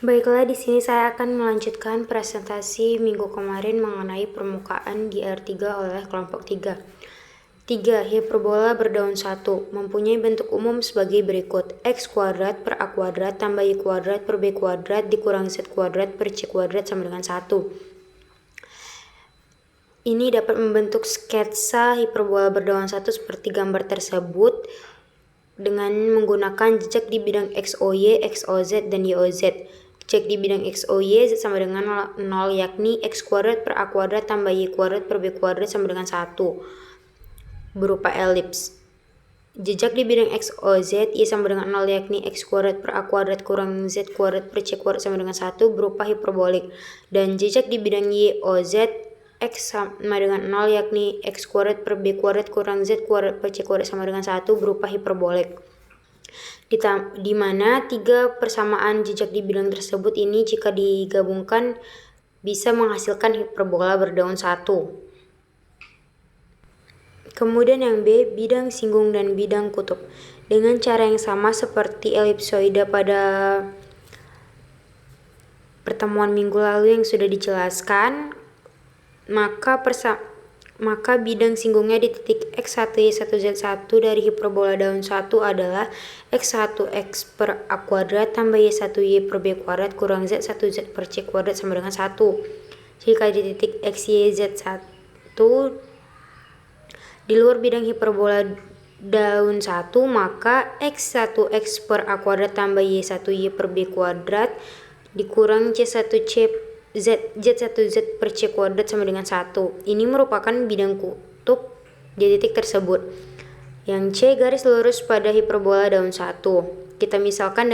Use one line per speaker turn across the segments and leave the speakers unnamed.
Baiklah, di sini saya akan melanjutkan presentasi minggu kemarin mengenai permukaan di R3 oleh kelompok 3. 3. Hiperbola berdaun 1 mempunyai bentuk umum sebagai berikut: X kuadrat per A kuadrat tambah Y kuadrat per B kuadrat dikurang Z kuadrat per C kuadrat sama dengan 1. Ini dapat membentuk sketsa hiperbola berdaun 1 seperti gambar tersebut dengan menggunakan jejak di bidang XOY, XOZ, dan YOZ. Jejak di bidang XOY Z sama dengan 0, yakni X kuadrat per A kuadrat tambah Y kuadrat per B kuadrat sama dengan 1 berupa elips. Jejak di bidang XOZ Y sama dengan 0, yakni X kuadrat per A kuadrat kurang Z kuadrat per C kuadrat sama dengan 1 berupa hiperbolik. Dan jejak di bidang YOZ X sama dengan 0, yakni X kuadrat per B kuadrat kurang Z kuadrat per C kuadrat sama dengan 1 berupa hiperbolik. Di mana 3 persamaan jejak di bidang tersebut ini jika digabungkan bisa menghasilkan hiperbola berdaun 1. Kemudian yang B, bidang singgung dan bidang kutub. Dengan cara yang sama seperti elipsoida pada pertemuan minggu lalu yang sudah dijelaskan, maka bidang singgungnya di titik X1 Y1 Z1 dari hiperbola daun 1 adalah X1X per A kuadrat tambah Y1 Y per B kuadrat kurang Z1 Z per C kuadrat sama dengan 1. Jika di titik X Y Z1 di luar bidang hiperbola daun 1, maka X1X per A kuadrat tambah Y1 Y per B kuadrat dikurang C1C Z1Z per C kuadrat sama dengan 1. Ini merupakan bidang kutub di titik tersebut. Yang C garis lurus pada hiperbola daun 1. Kita misalkan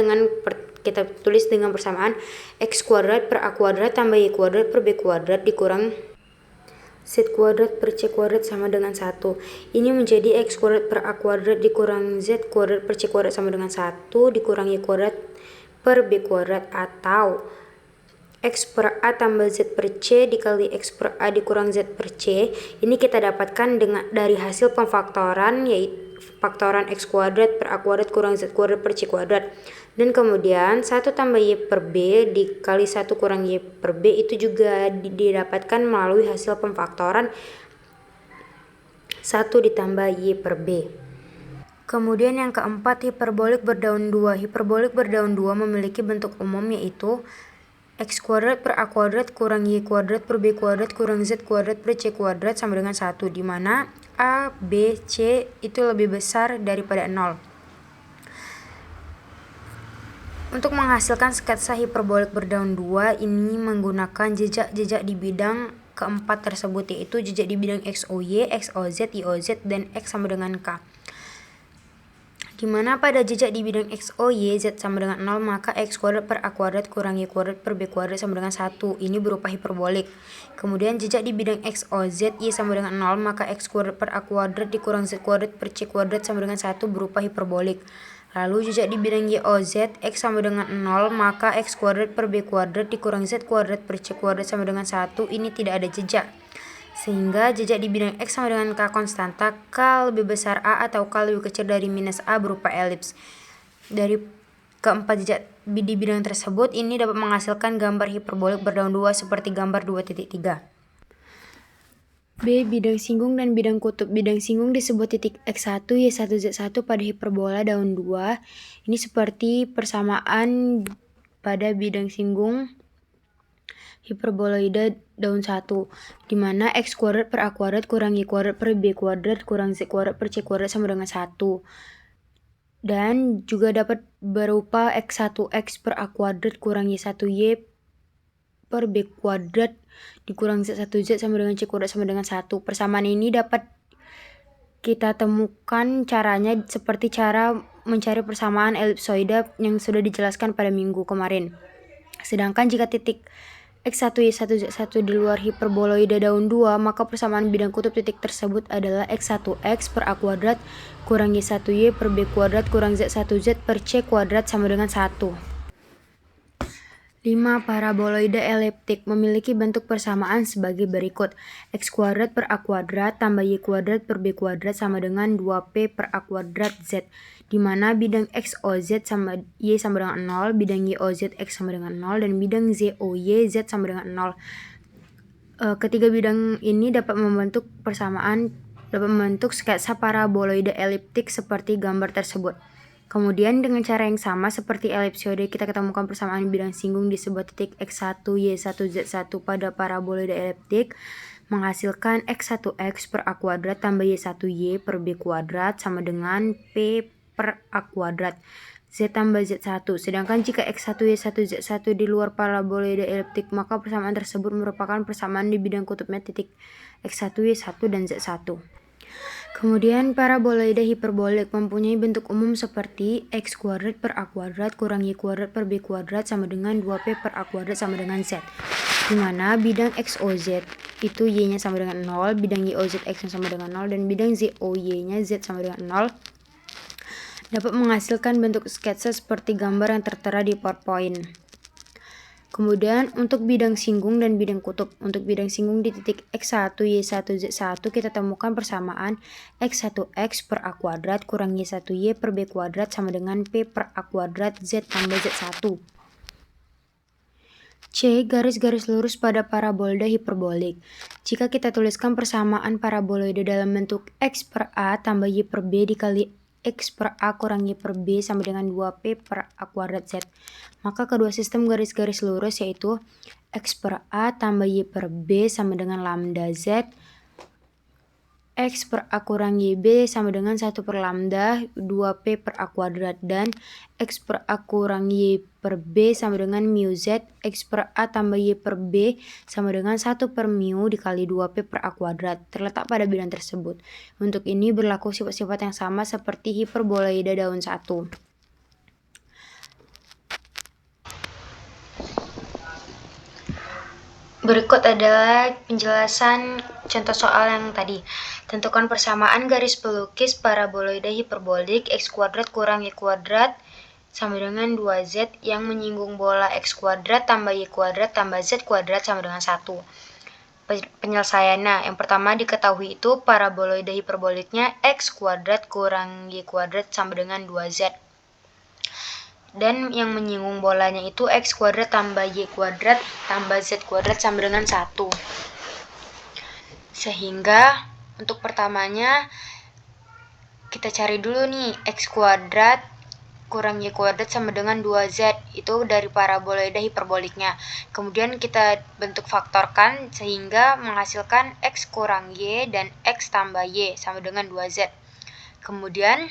kita tulis dengan persamaan X kuadrat per A kuadrat tambah Y kuadrat per B kuadrat dikurang Z kuadrat per C kuadrat sama dengan 1. Ini menjadi X kuadrat per A kuadrat dikurang Z kuadrat per C kuadrat sama dengan 1 dikurang Y kuadrat per B kuadrat, atau X per A tambah Z per C dikali X per A dikurang Z per C. Ini kita dapatkan dari hasil pemfaktoran, yaitu faktoran X kuadrat per A kuadrat kurang Z kuadrat per C kuadrat. Dan kemudian 1 tambah Y per B dikali 1 kurang Y per B itu juga didapatkan melalui hasil pemfaktoran 1 ditambah Y per B. Kemudian yang keempat, hiperbolik berdaun 2. Hiperbolik berdaun 2 memiliki bentuk umum yaitu X kuadrat per A kuadrat kurang Y kuadrat per B kuadrat kurang Z kuadrat per C kuadrat sama dengan 1, di mana A, B, C itu lebih besar daripada 0. Untuk menghasilkan sketsa hiperbolik berdaun 2 ini menggunakan jejak-jejak di bidang keempat tersebut, yaitu jejak di bidang XOY, XOZ, YOZ, dan X sama dengan K. Di mana pada jejak di bidang XOY Z sama dengan 0, maka X kuadrat per A kuadrat kurang Y kuadrat per B kuadrat sama dengan 1. Ini berupa hiperbolik. Kemudian jejak di bidang XOZ Y sama dengan 0, maka X kuadrat per A kuadrat dikurang Z kuadrat per C kuadrat sama dengan 1 berupa hiperbolik. Lalu jejak di bidang YOZ X sama dengan 0, maka X kuadrat per B kuadrat dikurang Z kuadrat per C kuadrat sama dengan 1. Ini tidak ada jejak. Sehingga jejak di bidang X sama dengan K konstanta, K lebih besar A atau K lebih kecil dari minus A berupa elips. Dari keempat jejak di bidang tersebut, ini dapat menghasilkan gambar hiperbolik berdaun 2 seperti gambar 2.3. B. Bidang singgung dan bidang kutub. Bidang singgung disebut titik X1 Y1 Z1 pada hiperbola daun 2. Ini seperti persamaan pada bidang singgung hiperboloida daun 1, di mana X kuadrat per A kuadrat kurang Y kuadrat per B kuadrat kurang Z kuadrat per C kuadrat sama dengan 1. Dan juga dapat berupa X1X per A kuadrat kurang Y1Y per B kuadrat dikurang Z1Z sama dengan C kuadrat sama dengan 1. Persamaan ini dapat kita temukan caranya seperti cara mencari persamaan elipsoida yang sudah dijelaskan pada minggu kemarin. Sedangkan jika titik X1 Y1 Z1 di luar hiperboloida daun 2, maka persamaan bidang kutub titik tersebut adalah X1X per A kuadrat kurang Y1Y per B kuadrat kurang Z1Z per C kuadrat sama dengan 1. 5. Paraboloida eliptik memiliki bentuk persamaan sebagai berikut: X kuadrat per A kuadrat tambah Y kuadrat per B kuadrat sama dengan 2P per A kuadrat Z, di mana bidang XOZ sama Y sama dengan 0, bidang YOZ X sama dengan 0, dan bidang ZOY Z sama dengan 0. Ketiga bidang ini dapat membentuk sketsa paraboloide eliptik seperti gambar tersebut. Kemudian dengan cara yang sama seperti elipsoide, kita ketemukan persamaan bidang singgung di sebuah titik X1, Y1, Z1 pada paraboloide eliptik, menghasilkan X1X per A kuadrat tambah Y1Y per B kuadrat sama dengan P per A kuadrat Z tambah Z1. Sedangkan jika X1, Y1, Z1 di luar paraboloide eliptik, maka persamaan tersebut merupakan persamaan di bidang kutubnya titik X1, Y1, dan Z1. Kemudian paraboloide hiperbolik mempunyai bentuk umum seperti X kuadrat per A kuadrat kurang Y kuadrat per B kuadrat sama dengan 2P per A kuadrat sama dengan Z, di mana bidang XOZ itu Y-nya sama dengan 0, bidang YOZ X-nya sama dengan 0, dan bidang ZOY-nya Z sama dengan 0, dapat menghasilkan bentuk sketsa seperti gambar yang tertera di PowerPoint. Kemudian untuk bidang singgung dan bidang kutub. Untuk bidang singgung di titik X1, Y1, Z1 kita temukan persamaan X1X per A kuadrat kurang Y1Y per B kuadrat sama dengan P per A kuadrat Z tambah Z1. C. Garis-garis lurus pada paraboloide hiperbolik. Jika kita tuliskan persamaan paraboloide dalam bentuk X per A tambah Y per B dikali X per A kurang Y per B sama dengan 2P per A kuadrat Z, maka kedua sistem garis-garis lurus yaitu X per A tambah Y per B sama dengan lambda Z, X per A kurang YB sama dengan 1 per lambda 2P per A kuadrat, dan X per A kurang Y per B sama dengan mu Z, X per A tambah Y per B sama dengan 1 per mu dikali 2P per A kuadrat terletak pada bidang tersebut. Untuk ini berlaku sifat-sifat yang sama seperti hiperboloide daun 1. Berikut adalah penjelasan contoh soal yang tadi. Tentukan persamaan garis pelukis paraboloide hiperbolik X kuadrat kurang Y kuadrat sama dengan 2Z yang menyinggung bola X kuadrat tambah Y kuadrat tambah Z kuadrat sama dengan 1. Penyelesaiannya, yang pertama diketahui itu paraboloide hiperboliknya X kuadrat kurang Y kuadrat sama dengan 2Z. Dan yang menyinggung bolanya itu X kuadrat tambah Y kuadrat tambah Z kuadrat sama dengan 1. Sehingga untuk pertamanya kita cari dulu nih X kuadrat kurang Y kuadrat sama dengan 2Z, itu dari paraboloide hiperboliknya. Kemudian kita bentuk faktorkan sehingga menghasilkan X kurang Y dan X tambah Y sama dengan 2Z. Kemudian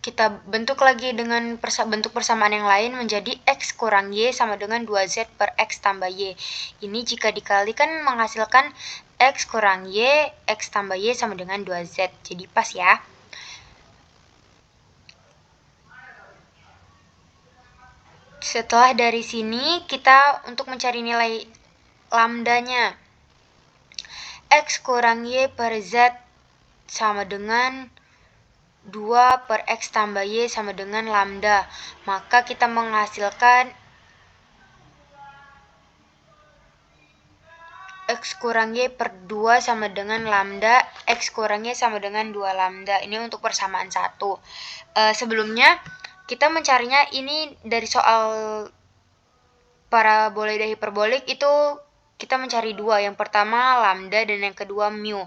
kita bentuk lagi dengan bentuk persamaan yang lain menjadi X kurang Y sama dengan 2Z per X tambah Y. Ini jika dikalikan menghasilkan X kurang Y, X tambah Y sama dengan 2Z. Jadi pas ya. Setelah dari sini kita untuk mencari nilai lambdanya. X kurang Y per Z sama dengan 2 per X tambah Y sama dengan lambda. Maka kita menghasilkan X kurang Y per 2 sama dengan lambda, X kurang Y sama dengan 2 lambda. Ini untuk persamaan 1. Sebelumnya kita mencarinya ini dari soal paraboloide hiperbolik itu kita mencari 2. Yang pertama lambda dan yang kedua mu.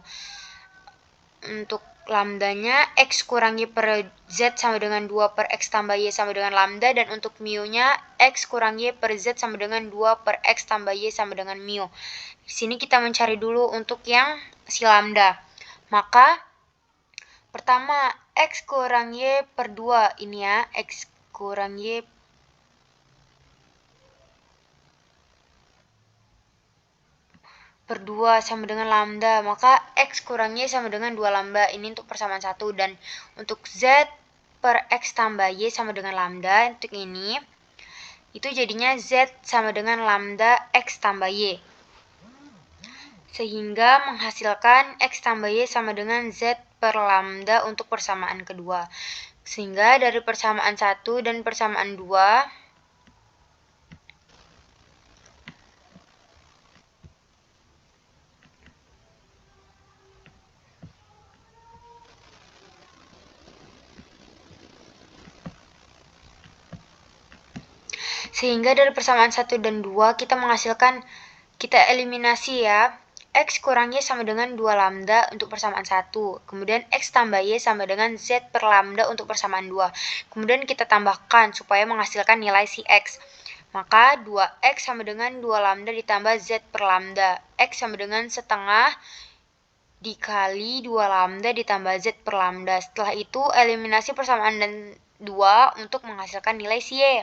Untuk lambdanya X kurang Y per Z sama dengan 2 per X tambah Y sama dengan lambda, dan untuk mu-nya X kurang Y per Z sama dengan 2 per X tambah Y sama dengan mu. Di sini kita mencari dulu untuk yang si lambda. Maka pertama X kurang Y per 2 ini ya, X kurang Y per 2 sama dengan lambda, maka X kurang Y sama dengan 2 lambda. Ini untuk persamaan 1. Dan untuk Z per X tambah Y sama dengan lambda, untuk ini itu jadinya Z sama dengan lambda X tambah Y, sehingga menghasilkan X tambah Y sama dengan Z per lambda untuk persamaan kedua. Sehingga dari persamaan 1 dan persamaan 2 Sehingga dari persamaan 1 dan 2 kita eliminasi ya. X kurang Y sama dengan 2 lambda untuk persamaan 1. Kemudian X tambah Y sama dengan Z per lambda untuk persamaan 2. Kemudian kita tambahkan supaya menghasilkan nilai si X. Maka 2X sama dengan 2 lambda ditambah Z per lambda. X sama dengan setengah dikali 2 lambda ditambah Z per lambda. Setelah itu eliminasi persamaan dan 2 untuk menghasilkan nilai si Y.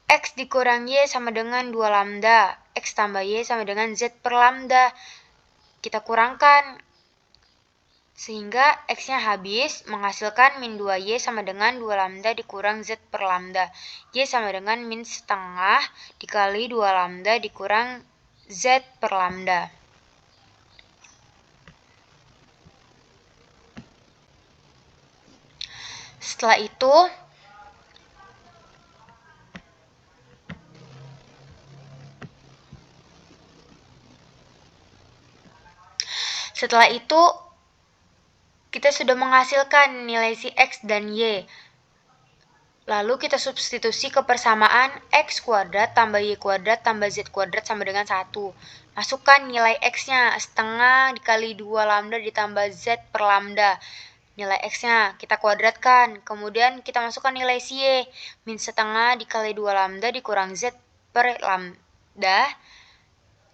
X dikurang Y sama dengan 2 lambda. X tambah Y sama dengan Z per lambda. Kita kurangkan. Sehingga X-nya habis, menghasilkan min 2Y sama dengan 2 lambda dikurang Z per lambda. Y sama dengan min setengah dikali 2 lambda dikurang Z per lambda. Setelah itu kita sudah menghasilkan nilai si X dan Y. Lalu kita substitusi ke persamaan X kuadrat tambah Y kuadrat tambah Z kuadrat sama dengan 1. Masukkan nilai X-nya setengah dikali 2 lambda ditambah Z per lambda. Nilai X-nya kita kuadratkan. Kemudian kita masukkan nilai si Y. Min setengah dikali 2 lambda dikurang Z per lambda.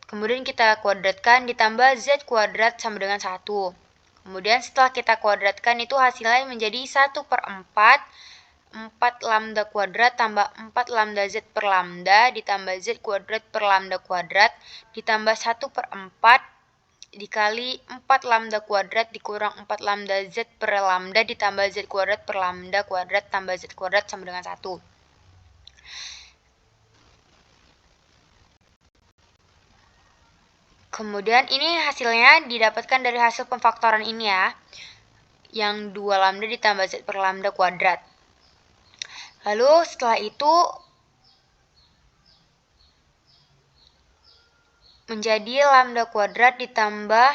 Kemudian kita kuadratkan ditambah Z kuadrat sama dengan 1. Kemudian setelah kita kuadratkan itu hasilnya menjadi 1/4 lambda kuadrat tambah 4 lambda Z per lambda ditambah Z kuadrat per lambda kuadrat ditambah 1/4 dikali 4 lambda kuadrat dikurang 4 lambda Z per lambda ditambah Z kuadrat per lambda kuadrat tambah Z kuadrat sama dengan 1. Kemudian ini hasilnya didapatkan dari hasil pemfaktoran ini ya. Yang 2 lambda ditambah Z per lambda kuadrat. Lalu setelah itu menjadi lambda kuadrat ditambah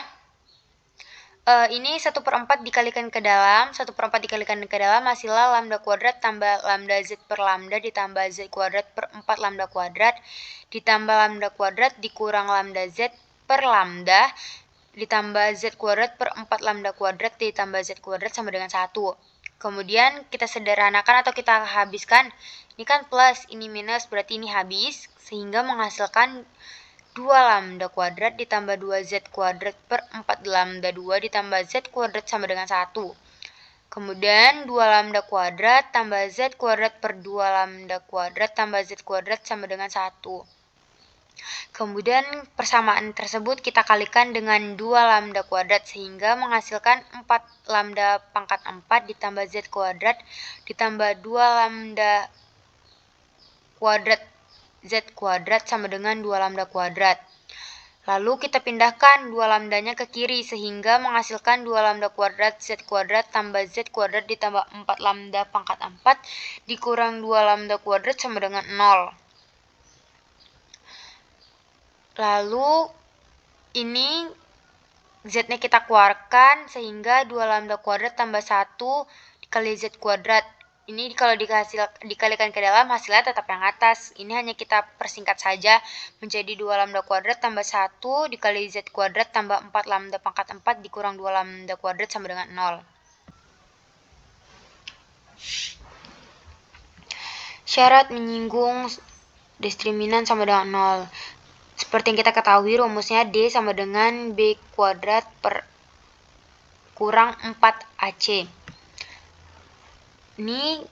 ini 1/4 dikalikan ke dalam, 1/4 dikalikan ke dalam hasilnya lambda kuadrat tambah lambda Z per lambda ditambah Z kuadrat per 4 lambda kuadrat ditambah lambda kuadrat dikurang lambda Z per lambda ditambah Z kuadrat per 4 lambda kuadrat ditambah Z kuadrat sama dengan 1. Kemudian kita sederhanakan atau kita habiskan. Ini kan plus, ini minus, berarti ini habis. Sehingga menghasilkan 2 lambda kuadrat ditambah 2Z kuadrat per 4 lambda 2 ditambah Z kuadrat sama dengan 1. Kemudian 2 lambda kuadrat tambah Z kuadrat per 2 lambda kuadrat tambah Z kuadrat sama dengan 1. Kemudian persamaan tersebut kita kalikan dengan 2 lambda kuadrat sehingga menghasilkan 4 lambda pangkat 4 ditambah Z kuadrat ditambah 2 lambda kuadrat Z kuadrat sama dengan 2 lambda kuadrat. Lalu kita pindahkan 2 lambdanya ke kiri sehingga menghasilkan 2 lambda kuadrat Z kuadrat tambah Z kuadrat ditambah 4 lambda pangkat 4 dikurang 2 lambda kuadrat sama dengan 0. Lalu ini Z-nya kita keluarkan sehingga 2 lambda kuadrat tambah 1 dikali Z kuadrat. Ini kalau dikalikan ke dalam hasilnya tetap yang atas. Ini hanya kita persingkat saja menjadi 2 lambda kuadrat tambah 1 dikali Z kuadrat tambah 4 lambda pangkat 4 dikurang 2 lambda kuadrat sama dengan 0. Syarat menyinggung diskriminan sama dengan 0. Seperti yang kita ketahui rumusnya D sama dengan B kuadrat per kurang 4AC. Ini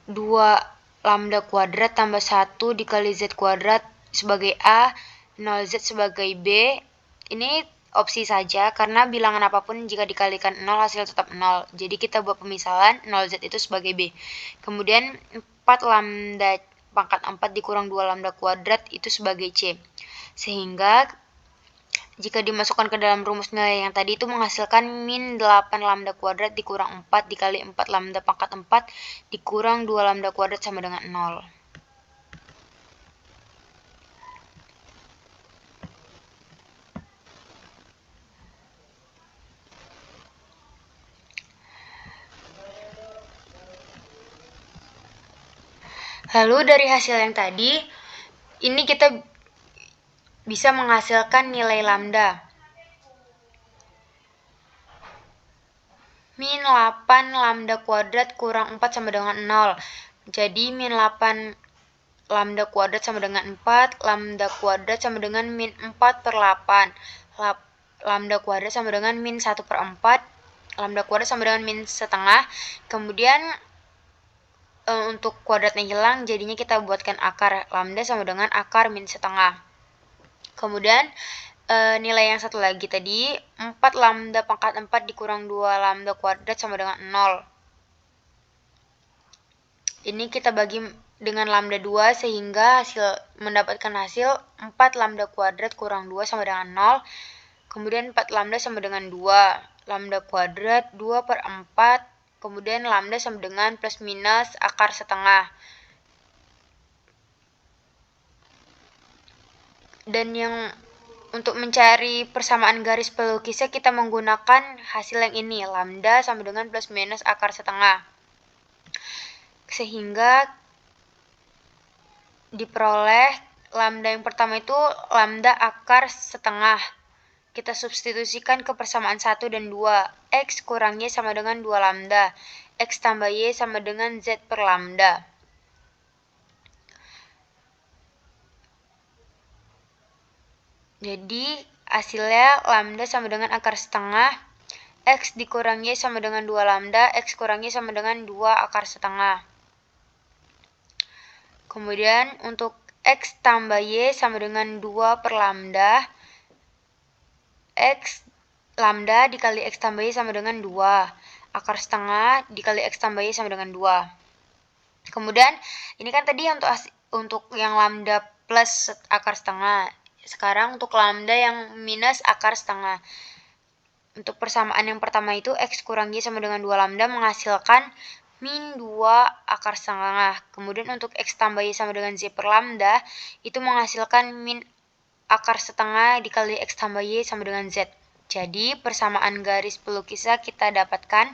2 lambda kuadrat tambah 1 dikali Z kuadrat sebagai A, 0Z sebagai B. Ini opsi saja karena bilangan apapun jika dikalikan 0 hasil tetap 0. Jadi kita buat pemisalan 0Z itu sebagai B. Kemudian 4 lambda pangkat 4 dikurang 2 lambda kuadrat itu sebagai C. Sehingga jika dimasukkan ke dalam rumus nilai yang tadi itu menghasilkan min 8 lambda kuadrat dikurang 4 dikali 4 lambda pangkat 4 dikurang 2 lambda kuadrat sama dengan 0. Lalu dari hasil yang tadi, ini kita bisa menghasilkan nilai lambda. Min 8 lambda kuadrat kurang 4 sama dengan 0. Jadi min 8 lambda kuadrat sama dengan 4, lambda kuadrat sama dengan min 4 per 8. Lambda kuadrat sama dengan min 1 per 4, lambda kuadrat sama dengan min setengah. Kemudian untuk kuadratnya hilang, jadinya kita buatkan akar lambda sama dengan akar min setengah. Kemudian nilai yang satu lagi tadi, 4 lambda pangkat 4 dikurang 2 lambda kuadrat sama dengan 0. Ini kita bagi dengan lambda 2 sehingga mendapatkan hasil 4 lambda kuadrat kurang 2 sama dengan 0. Kemudian 4 lambda sama dengan 2. Lambda kuadrat 2 per 4. Kemudian lambda sama dengan plus minus akar setengah. Dan yang untuk mencari persamaan garis pelukisnya kita menggunakan hasil yang ini, lambda sama dengan plus minus akar setengah. Sehingga diperoleh lambda yang pertama itu lambda akar setengah. Kita substitusikan ke persamaan 1 dan 2. X kurang Y sama dengan 2 lambda. X tambah Y sama dengan Z per lambda. Jadi hasilnya lambda sama dengan akar setengah. X dikurang Y sama dengan 2 lambda. X kurang Y sama dengan 2 akar setengah. Kemudian untuk X tambah Y sama dengan 2 per lambda. X lambda dikali X tambah Y sama dengan 2. Akar setengah dikali X tambah Y sama dengan 2. Kemudian ini kan tadi untuk yang lambda plus akar setengah. Sekarang untuk lambda yang minus akar setengah. Untuk persamaan yang pertama itu X kurang Y sama dengan 2 lambda menghasilkan min 2 akar setengah. Kemudian untuk X tambah Y sama dengan Z per lambda itu menghasilkan min akar setengah dikali X tambah Y sama dengan Z. Jadi persamaan garis pelukisnya kita dapatkan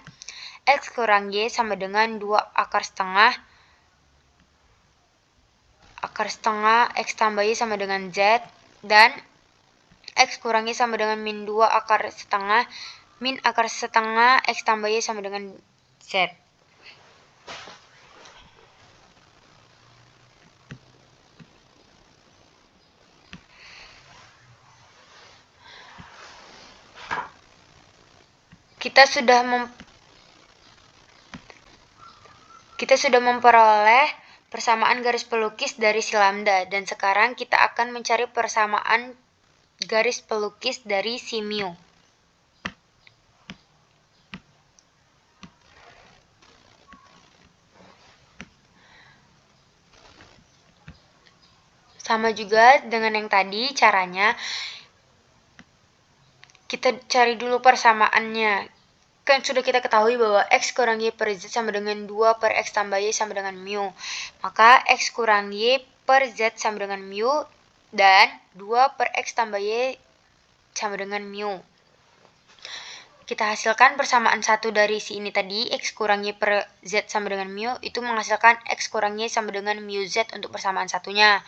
X kurang Y sama dengan 2 akar setengah X tambah Y sama dengan Z, dan X kurang Y sama dengan min 2 akar setengah X tambah Y sama dengan Z. Kita sudah memperoleh persamaan garis pelukis dari si lambda, dan sekarang kita akan mencari persamaan garis pelukis dari si mu. Sama juga dengan yang tadi caranya, kita cari dulu persamaannya. Kan sudah kita ketahui bahwa X kurang Y per Z sama dengan 2 per X tambah Y sama dengan mu. Maka X kurang Y per Z sama dengan mu, dan 2 per X tambah Y sama dengan mu. Kita hasilkan persamaan satu dari si ini tadi, X kurang Y per Z sama dengan mu, itu menghasilkan X kurang Y sama dengan mu Z untuk persamaan satunya.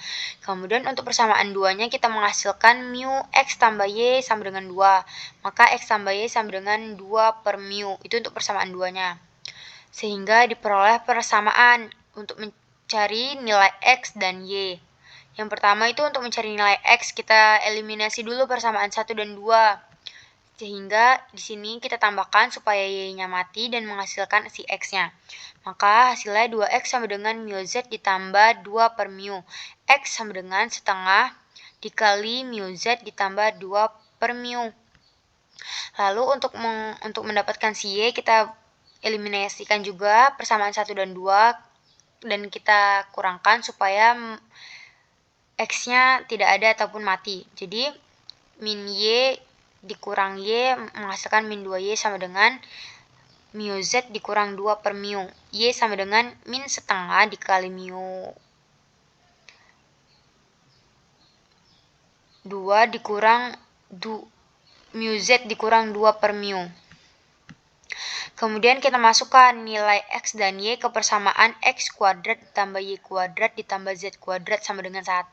Kemudian untuk persamaan duanya kita menghasilkan mu X tambah Y sama dengan 2. Maka X tambah Y sama dengan 2 per mu, itu untuk persamaan duanya. Sehingga diperoleh persamaan untuk mencari nilai X dan Y. Yang pertama itu untuk mencari nilai X, kita eliminasi dulu persamaan 1 dan 2. Sehingga di sini kita tambahkan supaya Y-nya mati dan menghasilkan si X-nya. Maka hasilnya 2X sama dengan mu Z ditambah 2 per mu. X sama dengan setengah dikali mu Z ditambah 2 per mu. Lalu untuk mendapatkan si Y kita eliminasikan juga persamaan 1 dan 2 dan kita kurangkan supaya X-nya tidak ada ataupun mati. Jadi min Y dikurang Y menghasilkan min 2Y sama dengan mu Z dikurang 2 per mu. Y sama dengan min setengah dikali mu 2 dikurang mu Z dikurang 2 per mu. Kemudian kita masukkan nilai X dan Y ke persamaan X kuadrat ditambah Y kuadrat ditambah Z kuadrat sama dengan 1.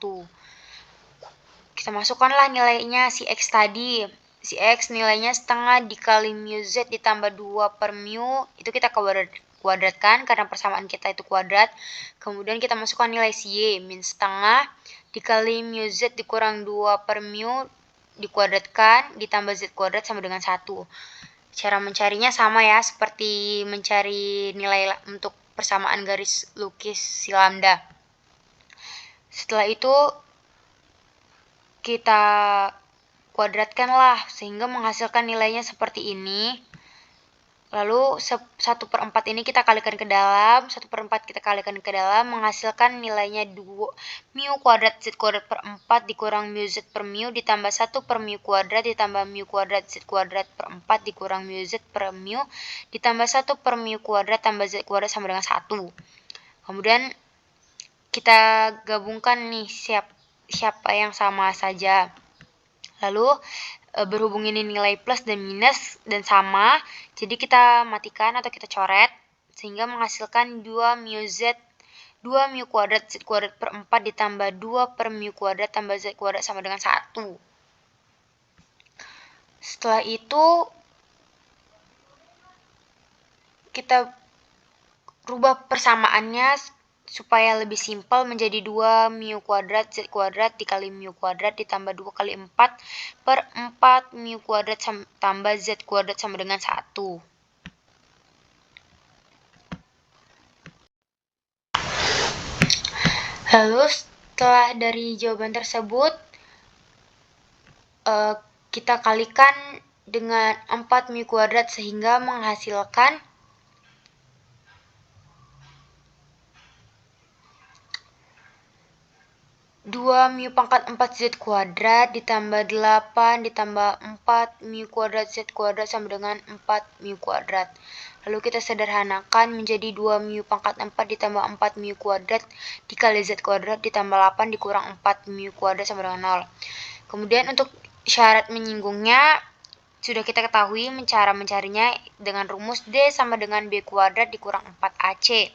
Kita masukkanlah nilainya si X tadi. Si X nilainya setengah dikali mu Z ditambah 2 per mu. Itu kita kuadratkan karena persamaan kita itu kuadrat. Kemudian kita masukkan nilai si Y. Min setengah dikali mu Z dikurang 2 per mu dikuadratkan ditambah Z kuadrat sama dengan 1. Cara mencarinya sama ya, seperti mencari nilai untuk persamaan garis lukis si lambda. Setelah itu kita kuadratkanlah sehingga menghasilkan nilainya seperti ini. Lalu 1/4 ini kita kalikan ke dalam, 1/4 kita kalikan ke dalam, menghasilkan nilainya 2 mu kuadrat Z kuadrat per 4 dikurang mu Z per mu ditambah 1 per mu kuadrat ditambah mu kuadrat Z kuadrat per 4 dikurang mu Z per mu ditambah 1 per mu kuadrat tambah Z kuadrat sama dengan 1. Kemudian kita gabungkan nih siapa yang sama saja. Lalu berhubung ini nilai plus dan minus dan sama, jadi kita matikan atau kita coret sehingga menghasilkan 2 mu kuadrat Z kuadrat per 4 ditambah 2 per mu kuadrat tambah Z kuadrat sama dengan 1. Setelah itu kita rubah persamaannya supaya lebih simpel menjadi 2 mu kuadrat Z kuadrat dikali mu kuadrat ditambah 2 kali 4 per 4 mu kuadrat tambah Z kuadrat sama dengan 1. Lalu setelah dari jawaban tersebut, kita kalikan dengan 4 mu kuadrat sehingga menghasilkan 2 mu pangkat 4 Z kuadrat ditambah 8 ditambah 4 mu kuadrat Z kuadrat sama dengan 4 mu kuadrat. Lalu kita sederhanakan menjadi 2 mu pangkat 4 ditambah 4 mu kuadrat dikali Z kuadrat ditambah 8 dikurang 4 mu kuadrat sama dengan 0. Kemudian untuk syarat menyinggungnya sudah kita ketahui cara mencarinya dengan rumus D sama dengan B kuadrat dikurang 4AC.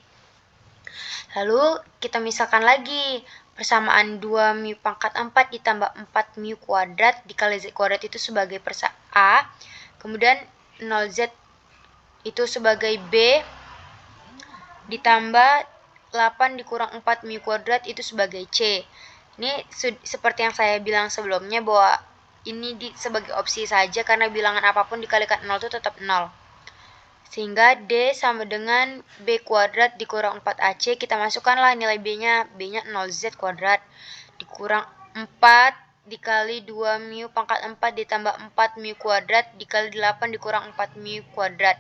Lalu kita misalkan lagi persamaan 2 mu pangkat 4 ditambah 4 mu kuadrat dikali Z kuadrat itu sebagai A, kemudian 0Z itu sebagai B, ditambah 8 dikurang 4 mu kuadrat itu sebagai C. Ini seperti yang saya bilang sebelumnya bahwa ini sebagai opsi saja karena bilangan apapun dikalikan 0 itu tetap 0. Sehingga D sama dengan B kuadrat dikurang 4AC, kita masukkanlah nilai B-nya 0Z kuadrat dikurang 4 dikali 2 mu pangkat 4 ditambah 4 mu kuadrat dikali 8 dikurang 4 mu kuadrat.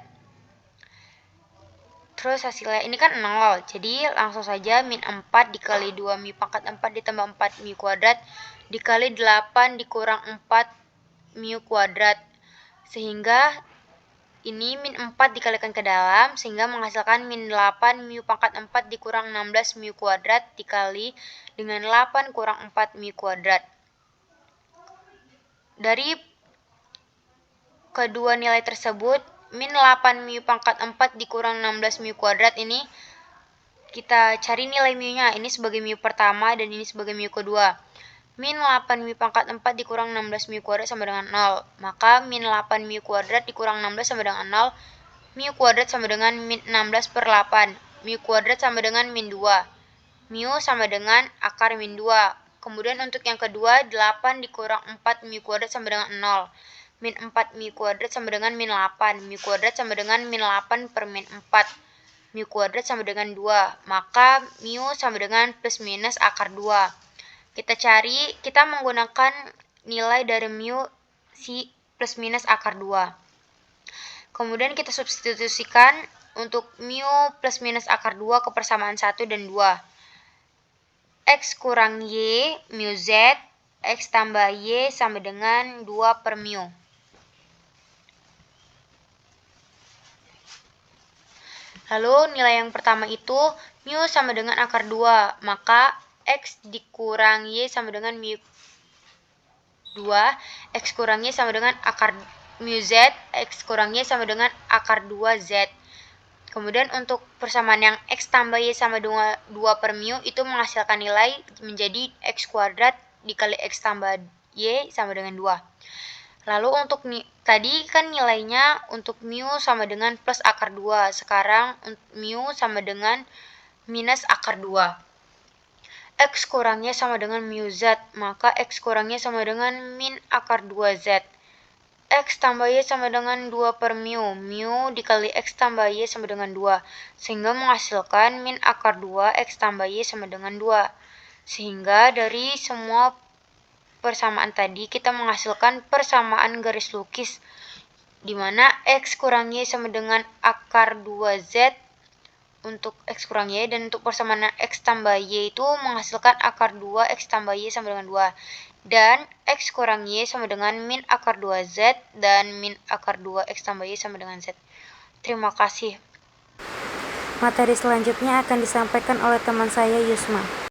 Terus hasilnya ini kan 0, jadi langsung saja min 4 dikali 2 mu pangkat 4 ditambah 4 mu kuadrat dikali 8 dikurang 4 mu kuadrat. Sehingga ini min 4 dikalikan ke dalam sehingga menghasilkan min 8 mu pangkat 4 dikurang 16 mu kuadrat dikali dengan 8 kurang 4 mu kuadrat. Dari kedua nilai tersebut, min 8 mu pangkat 4 dikurang 16 mu kuadrat ini kita cari nilai mu-nya. Ini sebagai mu pertama dan ini sebagai mu kedua. Min 8 mu pangkat 4 dikurang 16 mu kuadrat sama dengan 0. Maka min 8 mu kuadrat dikurang 16 sama dengan 0. Mu kuadrat sama dengan min 16 per 8. Mu kuadrat sama dengan min 2. Mu sama dengan akar min 2. Kemudian untuk yang kedua, 8 dikurang 4 mu kuadrat sama dengan 0. Min 4 mu kuadrat sama dengan min 8. Mu kuadrat sama dengan min 8 per min 4. Mu kuadrat sama dengan 2. Maka mu sama dengan plus minus akar 2. Kita menggunakan nilai dari mu si plus minus akar 2. Kemudian kita substitusikan untuk mu plus minus akar 2 ke persamaan 1 dan 2. X kurang Y mu Z, X tambah Y sama dengan 2 per mu. Lalu nilai yang pertama itu mu sama dengan akar 2, maka X dikurang Y sama dengan mu 2, X kurang Y sama dengan akar mu Z, X kurang Y sama dengan akar 2Z. Kemudian untuk persamaan yang X tambah Y sama 2 per mu itu menghasilkan nilai menjadi X kuadrat dikali X tambah Y sama dengan 2. Lalu untuk tadi kan nilainya untuk mu sama dengan plus akar 2. Sekarang mu sama dengan minus akar 2. X kurangnya sama dengan mu Z, maka X kurangnya sama dengan min akar 2Z. X tambah Y sama dengan 2 per mu. Mu dikali X tambah Y sama dengan 2. Sehingga menghasilkan min akar 2 X tambah Y sama dengan 2. Sehingga dari semua persamaan tadi kita menghasilkan persamaan garis lukis. Di mana X kurang Y sama dengan akar 2Z untuk X kurang Y. Dan untuk persamaan X tambah Y itu menghasilkan akar 2 X tambah Y sama dengan 2. Dan X kurang Y sama dengan min akar 2Z dan min akar 2 X tambah Y sama dengan Z. Terima kasih.
Materi selanjutnya akan disampaikan oleh teman saya Yusma.